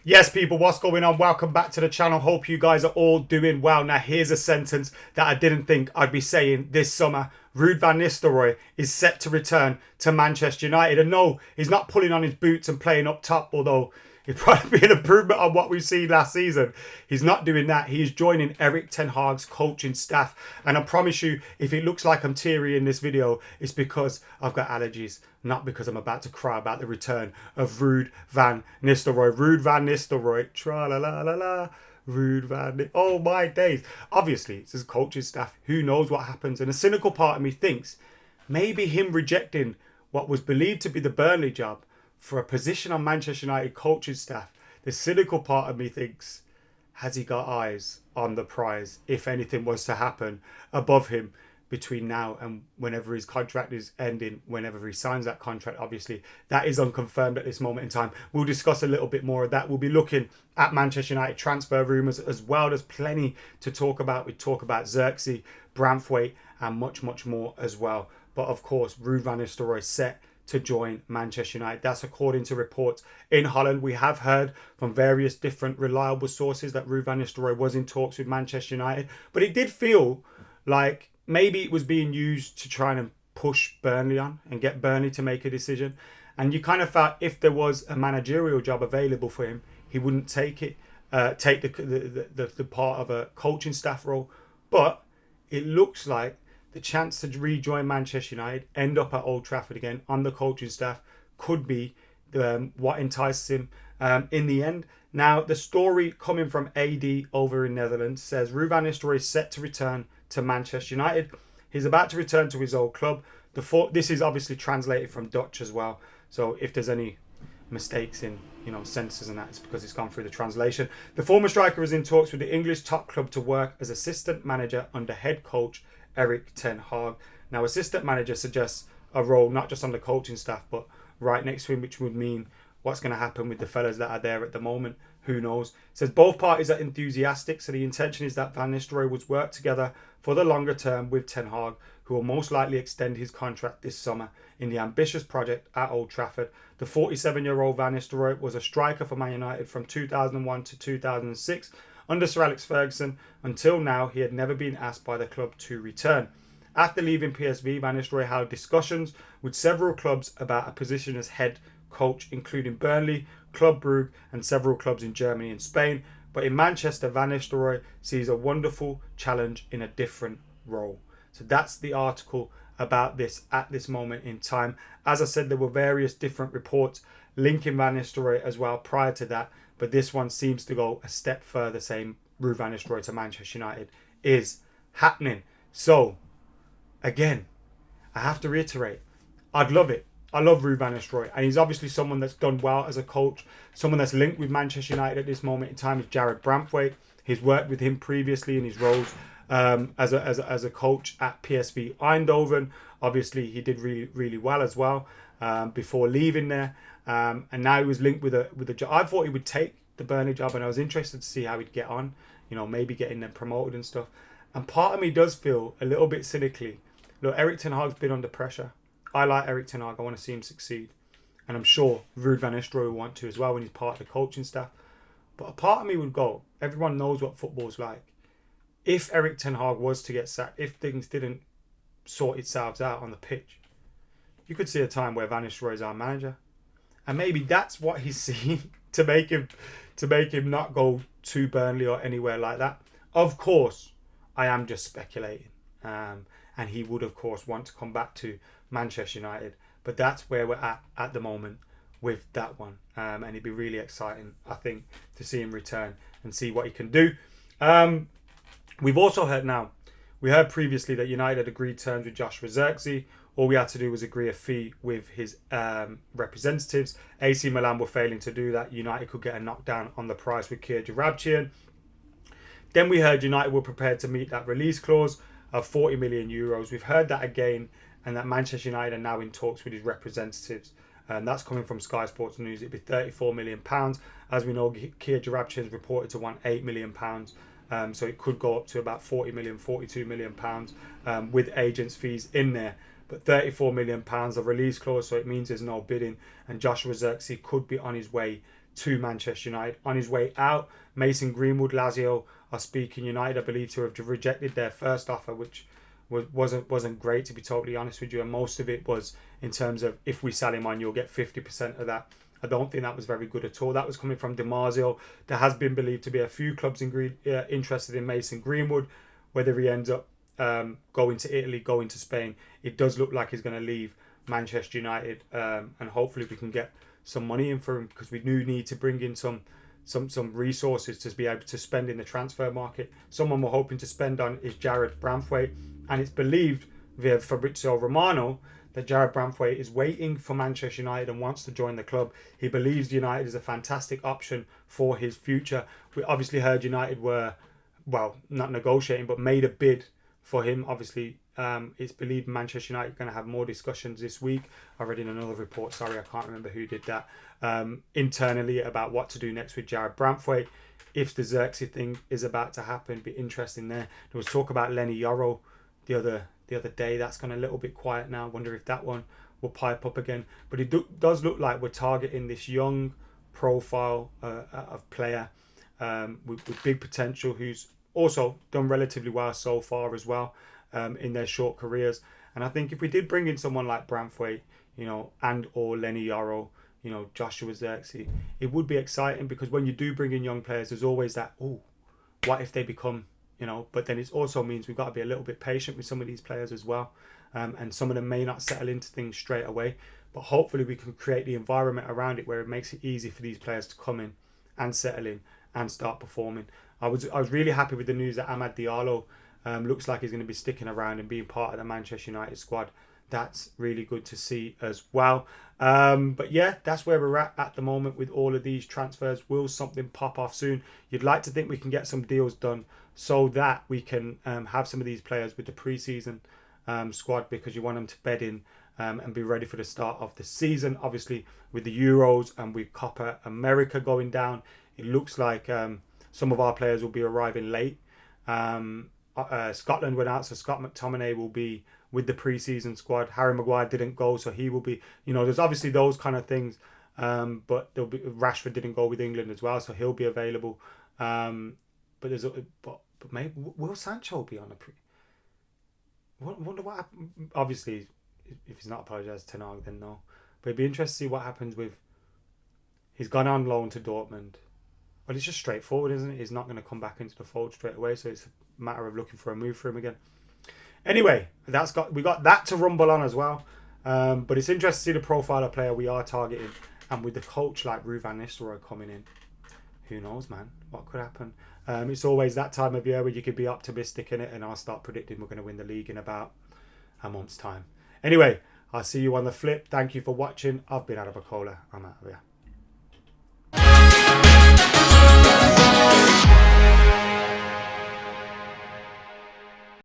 Yes, people, what's going on? Welcome back to the channel. Hope you guys are all doing well. Now, here's a sentence that I didn't think I'd be saying this summer. Ruud van Nistelrooy is set to return to Manchester United. And no, he's not pulling on his boots and playing up top, although it'd probably be an improvement on what we've seen last season. He's not doing that. He is joining Erik ten Hag's coaching staff. And I promise you, if it looks like I'm teary in this video, it's because I've got allergies, not because I'm about to cry about the return of Ruud van Nistelrooy. Ruud van Nistelrooy, tra-la-la-la-la. Ruud van... Oh, my days. Obviously, it's his coaching staff. Who knows what happens? And a cynical part of me thinks maybe him rejecting what was believed to be the Burnley job for a position on Manchester United coaching staff, the cynical part of me thinks, has he got eyes on the prize if anything was to happen above him between now and whenever his contract is ending, whenever he signs that contract? Obviously, that is unconfirmed at this moment in time. We'll discuss a little bit more of that. We'll be looking at Manchester United transfer rumours as well. There's plenty to talk about. We talk about Xerxes, Branthwaite and much, much more as well. But of course, Ruud van Nistelrooy set to join Manchester United. That's according to reports in Holland. We have heard from various different reliable sources that Ruud van Nistelrooy was in talks with Manchester United. But it did feel like maybe it was being used to try and push Burnley on and get Burnley to make a decision. And you kind of felt if there was a managerial job available for him, he wouldn't take it, take the part of a coaching staff role. But it looks like the chance to rejoin Manchester United, end up at Old Trafford again on the coaching staff, could be what entices him in the end. Now, the story coming from AD over in Netherlands says Ruud van Nistelrooy is set to return to Manchester United. He's about to return to his old club. This is obviously translated from Dutch as well. So if there's any mistakes in sentences and that, it's because it's gone through the translation. The former striker is in talks with the English top club to work as assistant manager under head coach Erik ten Hag. Now, assistant manager suggests a role not just on the coaching staff, but right next to him, which would mean what's going to happen with the fellas that are there at the moment. Who knows? It says both parties are enthusiastic, so the intention is that Van Nistelrooy would work together for the longer term with Ten Hag, who will most likely extend his contract this summer in the ambitious project at Old Trafford. The 47-year-old Van Nistelrooy was a striker for Man United from 2001 to 2006 under Sir Alex Ferguson. Until now, he had never been asked by the club to return. After leaving PSV, Van Nistelrooy held discussions with several clubs about a position as head coach, including Burnley, Club Brugge and several clubs in Germany and Spain. But in Manchester, Van Nistelrooy sees a wonderful challenge in a different role. So that's the article about this at this moment in time. As I said, there were various different reports linking Van Nistelrooy as well prior to that, but this one seems to go a step further, saying Ruud van Nistelrooy to Manchester United is happening. So, again, I have to reiterate, I'd love it. I love Ruud van Nistelrooy, and he's obviously someone that's done well as a coach. Someone that's linked with Manchester United at this moment in time is Jared Branthwaite. He's worked with him previously in his roles as a coach at PSV Eindhoven. Obviously, he did really well as well before leaving there. And now he was linked with a job. I thought he would take the Burnley job, and I was interested to see how he'd get on. Maybe getting them promoted and stuff. And part of me does feel a little bit cynically. Look, Erik ten Hag's been under pressure. I like Erik ten Hag. I want to see him succeed. And I'm sure Ruud van Nistelrooy will want to as well when he's part of the coaching staff. But a part of me would go, everyone knows what football's like. If Erik ten Hag was to get sacked, if things didn't sort itself out on the pitch, you could see a time where Van Nistelrooy is our manager. And maybe that's what he's seen to make him not go to Burnley or anywhere like that. Of course, I am just speculating. And he would, of course, want to come back to Manchester United. But that's where we're at the moment with that one. And it'd be really exciting, I think, to see him return and see what he can do. We've also heard now, we heard previously that United had agreed terms with Joshua Xerxes. All we had to do was agree a fee with his representatives. AC Milan were failing to do that. United could get a knockdown on the price with Kia Jarabchian. Then we heard United were prepared to meet that release clause of 40 million euros. We've heard that again, and that Manchester United are now in talks with his representatives. And that's coming from Sky Sports News. It'd be £34 million. As we know, Kia Jarabchian is reported to want £8 million. So it could go up to about 40 million, 42 million pounds with agents' fees in there. But £34 million of release clause, so it means there's no bidding. And Joshua Xerxes could be on his way to Manchester United. On his way out, Mason Greenwood, Lazio are speaking United, I believe, to have rejected their first offer, which wasn't great, to be totally honest with you. And most of it was in terms of, if we sell him on, you'll get 50% of that. I don't think that was very good at all. That was coming from Di Marzio. There has been believed to be a few clubs interested in Mason Greenwood. Whether he ends up going to Italy, going to Spain, it does look like he's going to leave Manchester United, and hopefully we can get some money in for him, because we do need to bring in some resources to be able to spend in the transfer market. Someone we're hoping to spend on is Jared Branthwaite, and it's believed via Fabrizio Romano that Jared Branthwaite is waiting for Manchester United and wants to join the club. He believes United is a fantastic option for his future. We obviously heard United were, well, not negotiating, but made a bid for him. Obviously, it's believed Manchester United are going to have more discussions this week. I read in another report, sorry, I can't remember who did that, internally about what to do next with Jared Branthwaite. If the Xerxes thing is about to happen, be interesting there. There was talk about Lenny Yoro the other day. That's gone a little bit quiet now. Wonder if that one will pipe up again. But it does look like we're targeting this young profile of player with big potential, who's also done relatively well so far as well in their short careers. And I think if we did bring in someone like Branthwaite, and or Lenny Yoro, Joshua Xerxes, it would be exciting, because when you do bring in young players, there's always that, what if they become, but then it also means we've got to be a little bit patient with some of these players as well. And some of them may not settle into things straight away, but hopefully we can create the environment around it where it makes it easy for these players to come in and settle in and start performing. I was really happy with the news that Amad Diallo looks like he's going to be sticking around and being part of the Manchester United squad. That's really good to see as well. But yeah, that's where we're at the moment with all of these transfers. Will something pop off soon? You'd like to think we can get some deals done so that we can have some of these players with the pre-season squad, because you want them to bed in and be ready for the start of the season. Obviously, with the Euros and with Copa America going down, it looks like some of our players will be arriving late. Scotland went out, so Scott McTominay will be with the pre-season squad. Harry Maguire didn't go, so he will be. There's obviously those kind of things. But there'll be, Rashford didn't go with England as well, so he'll be available. But maybe will Sancho be on a pre? Wonder what happened. Obviously, if he's not apologised to Ten Hag, then no. But it'd be interesting to see what happens with. He's gone on loan to Dortmund. Well, it's just straightforward, isn't it? He's not going to come back into the fold straight away, so it's a matter of looking for a move for him again. Anyway, we got that to rumble on as well. But it's interesting to see the profile of player we are targeting, and with the coach like Ruud van Nistelrooy coming in, who knows, man? What could happen? It's always that time of year where you could be optimistic in it, and I'll start predicting we're going to win the league in about a month's time. Anyway, I'll see you on the flip. Thank you for watching. I've been AdamMcKola. I'm out of here.